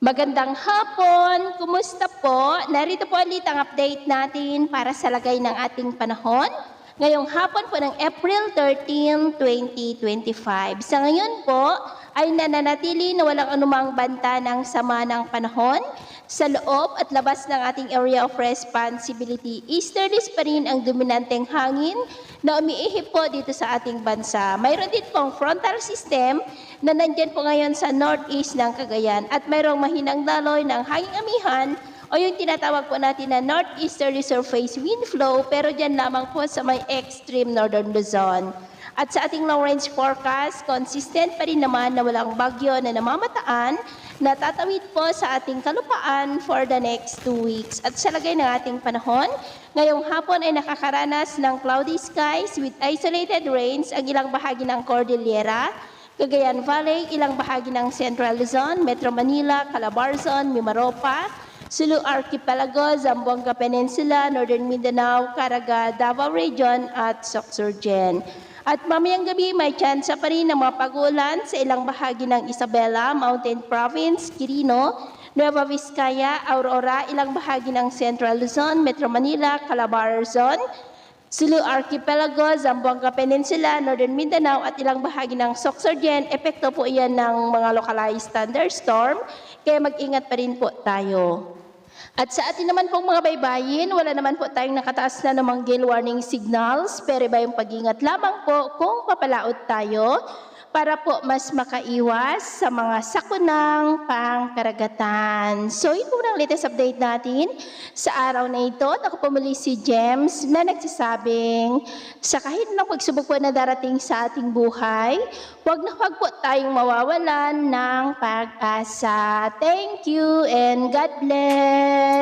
Magandang hapon! Kumusta po? Narito po ulit ang update natin para sa lagay ng ating panahon. Ngayong hapon po ng April 13, 2025. Sa ngayon po ay nananatili na walang anumang banta ng sama ng panahon. Sa loob at labas ng ating area of responsibility, easterlies pa rin ang dominanteng hangin na umiihip po dito sa ating bansa. Mayroon din pong frontal system na nandyan po ngayon sa northeast ng Cagayan at mayroong mahinang daloy ng hanging amihan o yung tinatawag po natin na northeasterly surface wind flow pero dyan lamang po sa may extreme northern Luzon. At sa ating long range forecast, consistent pa rin naman na walang bagyo na namamataan na tatawid po sa ating kalupaan for the next 2 weeks. At sa lagay ng ating panahon, ngayong hapon ay nakakaranas ng cloudy skies with isolated rains ang ilang bahagi ng Cordillera, Cagayan Valley, ilang bahagi ng Central Luzon, Metro Manila, Calabarzon, Mimaropa, Sulu Archipelago, Zamboanga Peninsula, Northern Mindanao, Caraga, Davao Region at Sorsogon. At mamayang gabi may tsansa pa rin ng mga pag-uulan sa ilang bahagi ng Isabela, Mountain Province, Quirino, Nueva Vizcaya, Aurora, ilang bahagi ng Central Luzon, Metro Manila, Calabarzon, Sulu Archipelago, Zamboanga Peninsula, Northern Mindanao at ilang bahagi ng Sorsogon. Epekto po iyan ng mga localized thunderstorm, kaya mag-ingat pa rin po tayo. At sa atin naman pong mga baybayin, wala naman po tayong nakataas na namang gale warning signals, pero iba yung pag-ingat lamang po kung papalaot tayo para po mas makaiwas sa mga sakunang pangkaragatan. So ito na ang latest update natin sa araw na ito. Ako po muli si James na nagsasabing sa kahit na pagsubok po na darating sa ating buhay, huwag po tayong mawawalan ng pag-asa. Thank you and God bless!